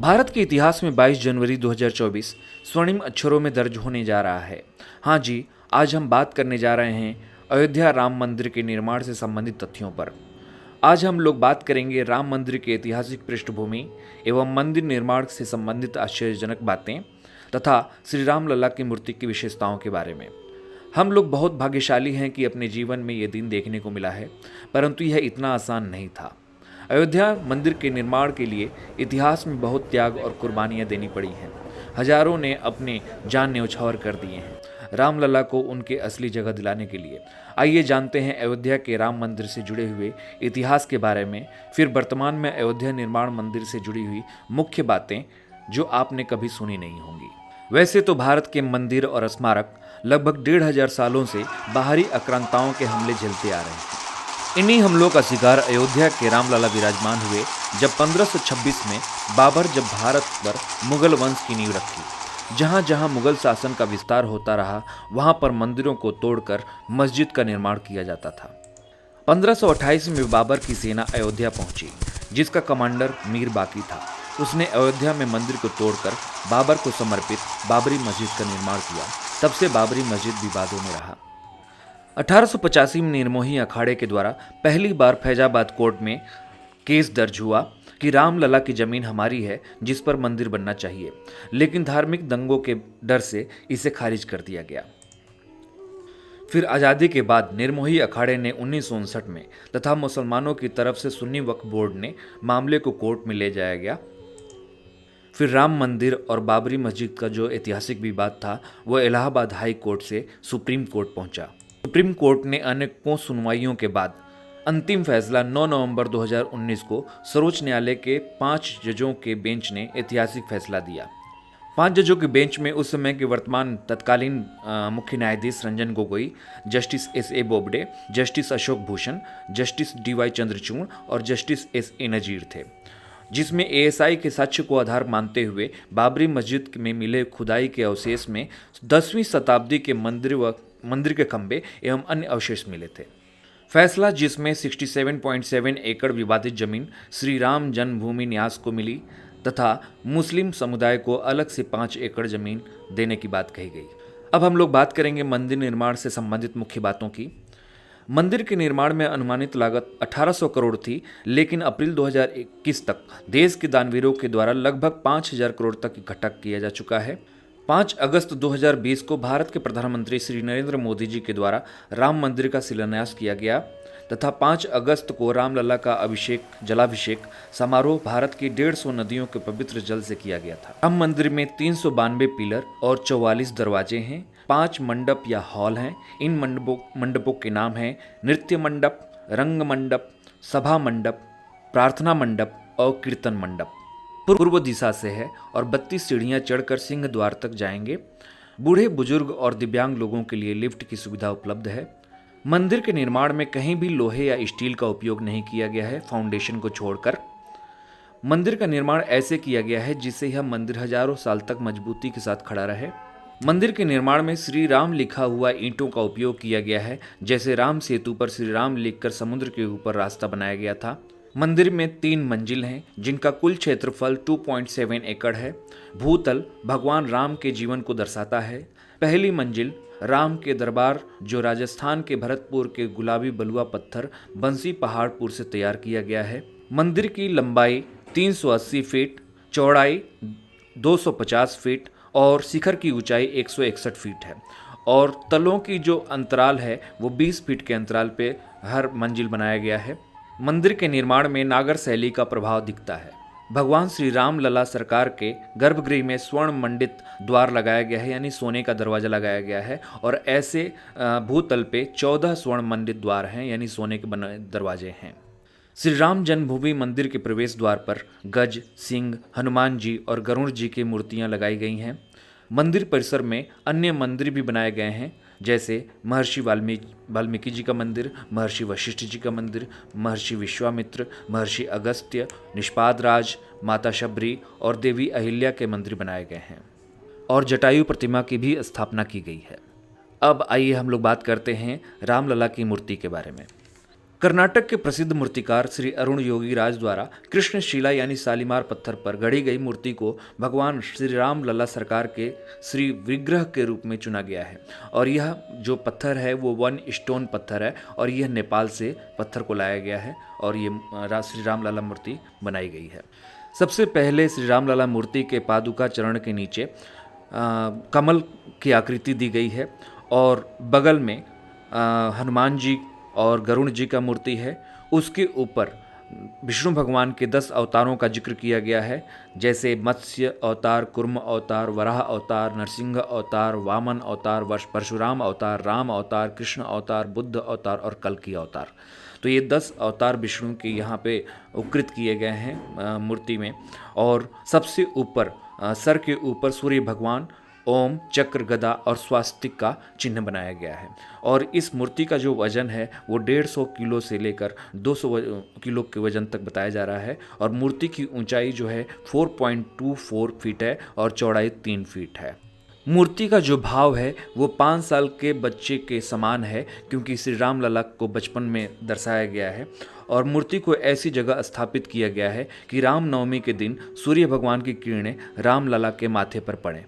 भारत के इतिहास में 22 जनवरी 2024 स्वर्णिम अक्षरों में दर्ज होने जा रहा है। हाँ जी, आज हम बात करने जा रहे हैं अयोध्या राम मंदिर के निर्माण से संबंधित तथ्यों पर। आज हम लोग बात करेंगे राम मंदिर के ऐतिहासिक पृष्ठभूमि एवं मंदिर निर्माण से संबंधित आश्चर्यजनक बातें तथा श्री राम लला की मूर्ति की विशेषताओं के बारे में। हम लोग बहुत भाग्यशाली हैं कि अपने जीवन में ये दिन देखने को मिला है, परंतु यह इतना आसान नहीं था। अयोध्या मंदिर के निर्माण के लिए इतिहास में बहुत त्याग और कुर्बानियां देनी पड़ी हैं। हजारों ने अपने जान न्यौछावर कर दिए हैं रामलला को उनके असली जगह दिलाने के लिए। आइए जानते हैं अयोध्या के राम मंदिर से जुड़े हुए इतिहास के बारे में, फिर वर्तमान में अयोध्या निर्माण मंदिर से जुड़ी हुई मुख्य बातें जो आपने कभी सुनी नहीं होंगी। वैसे तो भारत के मंदिर और स्मारक लगभग 1500 सालों से बाहरी आक्रांताओं के हमले झेलते आ रहे हैं। इन्हीं हमलों का शिकार अयोध्या के रामलला विराजमान हुए जब 1526 में बाबर जब भारत पर मुगल वंश की नींव रखी। जहाँ जहाँ मुगल शासन का विस्तार होता रहा, वहाँ पर मंदिरों को तोड़कर मस्जिद का निर्माण किया जाता था। 1528 में बाबर की सेना अयोध्या पहुंची, जिसका कमांडर मीर बाकी था। उसने अयोध्या में मंदिर को तोड़कर बाबर को समर्पित बाबरी मस्जिद का निर्माण किया। तब से बाबरी मस्जिद विवादों में रहा। 1885 में निर्मोही अखाड़े के द्वारा पहली बार फैजाबाद कोर्ट में केस दर्ज हुआ कि रामलला की जमीन हमारी है जिस पर मंदिर बनना चाहिए, लेकिन धार्मिक दंगों के डर से इसे खारिज कर दिया गया। फिर आज़ादी के बाद निर्मोही अखाड़े ने 1959 में तथा मुसलमानों की तरफ से सुन्नी वक्फ बोर्ड ने मामले को कोर्ट में ले जाया गया। फिर राम मंदिर और बाबरी मस्जिद का जो ऐतिहासिक विवाद था वह इलाहाबाद हाई कोर्ट से सुप्रीम कोर्ट पहुंचा। सुप्रीम कोर्ट ने अनेकों सुनवाइयों के बाद अंतिम फैसला 9 नवंबर 2019 को सर्वोच्च न्यायालय के 5 जजों के बेंच ने ऐतिहासिक फैसला दिया। 5 जजों के बेंच में उस समय के वर्तमान तत्कालीन मुख्य न्यायाधीश Ranjan Gogoi, justice S.A. Bobde, justice Ashok Bhushan, justice D.Y. Chandrachud और जस्टिस S.A. नजीर थे, जिसमें ASI के साक्ष्य को आधार मानते हुए बाबरी मस्जिद में मिले खुदाई के अवशेष में 10वीं शताब्दी के मंदिर के खंभे एवं अन्य अवशेष मिले थे। फैसला जिसमें 67.7 एकड़ विवादित जमीन श्री राम जन्मभूमि न्यास को मिली तथा मुस्लिम समुदाय को अलग से 5 एकड़ जमीन देने की बात कही गई। अब हम लोग बात करेंगे मंदिर निर्माण से संबंधित मुख्य बातों की। मंदिर के निर्माण में अनुमानित लागत 1800 करोड़ थी, लेकिन अप्रैल 2021 तक देश के दानवीरों के द्वारा लगभग 5000 करोड़ तक इकट्ठा किया जा चुका है। 5 अगस्त 2020 को भारत के प्रधानमंत्री श्री नरेंद्र मोदी जी के द्वारा राम मंदिर का शिलान्यास किया गया तथा 5 अगस्त को रामलला का जलाभिषेक समारोह भारत की 150 नदियों के पवित्र जल से किया गया था। राम मंदिर में 392 पिलर और 44 दरवाजे हैं। 5 मंडप या हॉल हैं। इन मंडपों के नाम हैं नृत्य मंडप, रंग मंडप, सभा मंडप, प्रार्थना मंडप और कीर्तन मंडप। पूर्व दिशा से है और 32 सीढ़ियां चढ़कर सिंह द्वार तक जाएंगे। बूढ़े बुजुर्ग और दिव्यांग लोगों के लिए लिफ्ट की सुविधा उपलब्ध है। मंदिर के निर्माण में कहीं भी लोहे या स्टील का उपयोग नहीं किया गया है, फाउंडेशन को छोड़कर। मंदिर का निर्माण ऐसे किया गया है जिससे यह मंदिर हजारों साल तक मजबूती के साथ खड़ा रहे। मंदिर के निर्माण में श्री राम लिखा हुआ ईंटों का उपयोग किया गया है, जैसे राम सेतु पर श्री राम लिखकर समुद्र के ऊपर रास्ता बनाया गया था। मंदिर में 3 मंजिल हैं, जिनका कुल क्षेत्रफल 2.7 एकड़ है। भूतल भगवान राम के जीवन को दर्शाता है। पहली मंजिल राम के दरबार जो राजस्थान के भरतपुर के गुलाबी बलुआ पत्थर बंसी पहाड़पुर से तैयार किया गया है। मंदिर की लंबाई 380 फीट, चौड़ाई 250 फीट और शिखर की ऊंचाई 161 फीट है और तलों की जो अंतराल है वो 20 फीट के अंतराल पे हर मंजिल बनाया गया है। मंदिर के निर्माण में नागर शैली का प्रभाव दिखता है। भगवान श्री राम लला सरकार के गर्भगृह में स्वर्ण मंडित द्वार लगाया गया है, यानी सोने का दरवाजा लगाया गया है और ऐसे भूतल पे 14 स्वर्ण मंडित द्वार हैं, यानी सोने के बने दरवाजे हैं। श्री राम जन्मभूमि मंदिर के प्रवेश द्वार पर गज, सिंह, हनुमान जी और गरुड़ जी की मूर्तियां लगाई गई हैं। मंदिर परिसर में अन्य मंदिर भी बनाए गए हैं, जैसे महर्षि वाल्मीकि जी का मंदिर, महर्षि वशिष्ठ जी का मंदिर, महर्षि विश्वामित्र, महर्षि अगस्त्य, निष्पाद राज, माता शबरी और देवी अहिल्या के मंदिर बनाए गए हैं और जटायु प्रतिमा की भी स्थापना की गई है। अब आइए हम लोग बात करते हैं रामलला की मूर्ति के बारे में। कर्नाटक के प्रसिद्ध मूर्तिकार श्री अरुण योगी राज द्वारा कृष्ण शिला यानी शालीमार पत्थर पर गढ़ी गई मूर्ति को भगवान श्री राम लला सरकार के श्री विग्रह के रूप में चुना गया है। और यह जो पत्थर है वो 1 स्टोन पत्थर है और यह नेपाल से पत्थर को लाया गया है और ये श्री राम लला मूर्ति बनाई गई है। सबसे पहले श्री राम लला मूर्ति के पादुका चरण के नीचे कमल की आकृति दी गई है और बगल में हनुमान जी और गरुड़ जी का मूर्ति है। उसके ऊपर विष्णु भगवान के 10 अवतारों का जिक्र किया गया है, जैसे मत्स्य अवतार, कुर्म अवतार, वराह अवतार, नरसिंह अवतार, वामन अवतार, परशुराम अवतार, राम अवतार, कृष्ण अवतार, बुद्ध अवतार और कल्कि अवतार। तो ये 10 अवतार विष्णु के यहाँ पे उक्कृत किए गए हैं मूर्ति में। और सबसे ऊपर सर के ऊपर सूर्य भगवान, ओम, चक्र, गदा और स्वास्तिक का चिन्ह बनाया गया है। और इस मूर्ति का जो वजन है वो 150 किलो से लेकर 200 किलो के वजन तक बताया जा रहा है। और मूर्ति की ऊंचाई जो है 4.24 फीट है और चौड़ाई 3 फीट है। मूर्ति का जो भाव है वो 5 साल के बच्चे के समान है, क्योंकि श्री राम लला को बचपन में दर्शाया गया है। और मूर्ति को ऐसी जगह स्थापित किया गया है कि रामनवमी के दिन सूर्य भगवान की किरणें राम लला के माथे पर पड़ें।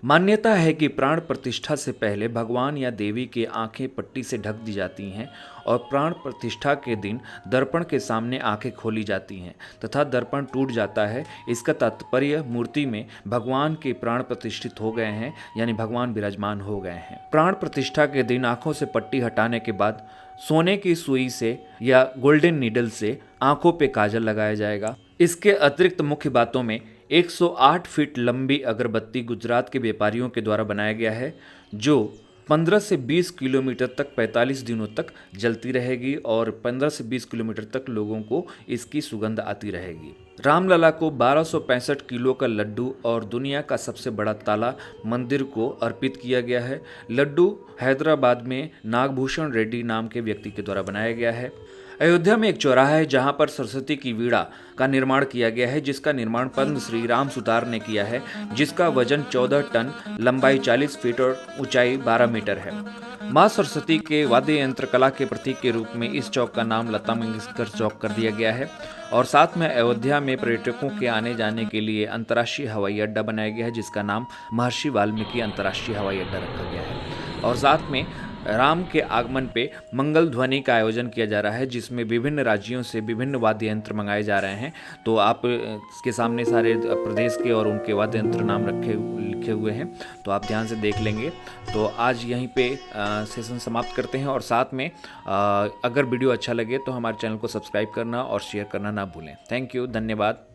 मान्यता है कि प्राण प्रतिष्ठा से पहले भगवान या देवी की आंखें पट्टी से ढक दी जाती हैं और प्राण प्रतिष्ठा के दिन दर्पण के सामने आंखें खोली जाती हैं तथा दर्पण टूट जाता है। इसका तात्पर्य मूर्ति में भगवान के प्राण प्रतिष्ठित हो गए हैं, यानी भगवान विराजमान हो गए हैं। प्राण प्रतिष्ठा के दिन आंखों से पट्टी हटाने के बाद सोने की सुई से या गोल्डन नीडल से आंखों पे काजल लगाया जाएगा। इसके अतिरिक्त मुख्य बातों में 108 फीट लंबी अगरबत्ती गुजरात के व्यापारियों के द्वारा बनाया गया है, जो 15 से 20 किलोमीटर तक 45 दिनों तक जलती रहेगी और 15 से 20 किलोमीटर तक लोगों को इसकी सुगंध आती रहेगी। रामलला को 1265 किलो का लड्डू और दुनिया का सबसे बड़ा ताला मंदिर को अर्पित किया गया है। लड्डू हैदराबाद में नागभूषण रेड्डी नाम के व्यक्ति के द्वारा बनाया गया है। अयोध्या में एक चौराहा है जहां पर सरस्वती की वीणा का निर्माण किया गया है, जिसका निर्माण पद्म श्री राम सुतार ने किया है, जिसका वजन 14 टन, लंबाई 40 फीट और ऊंचाई 12 मीटर है। मां सरस्वती के वाद्य यंत्र कला के प्रतीक के रूप में इस चौक का नाम लता मंगेशकर चौक कर दिया गया है। और साथ में अयोध्या में पर्यटकों के आने जाने के लिए अंतर्राष्ट्रीय हवाई अड्डा बनाया गया है, जिसका नाम महर्षि वाल्मीकि अंतर्राष्ट्रीय हवाई अड्डा रखा गया है। और साथ में राम के आगमन पे मंगल ध्वनि का आयोजन किया जा रहा है, जिसमें विभिन्न राज्यों से विभिन्न वाद्य यंत्र मंगाए जा रहे हैं। तो आप इसके सामने सारे प्रदेश के और उनके वाद्य यंत्र नाम लिखे हुए हैं, तो आप ध्यान से देख लेंगे। तो आज यहीं पे सेशन समाप्त करते हैं। और साथ में अगर वीडियो अच्छा लगे तो हमारे चैनल को सब्सक्राइब करना और शेयर करना ना भूलें। थैंक यू, धन्यवाद।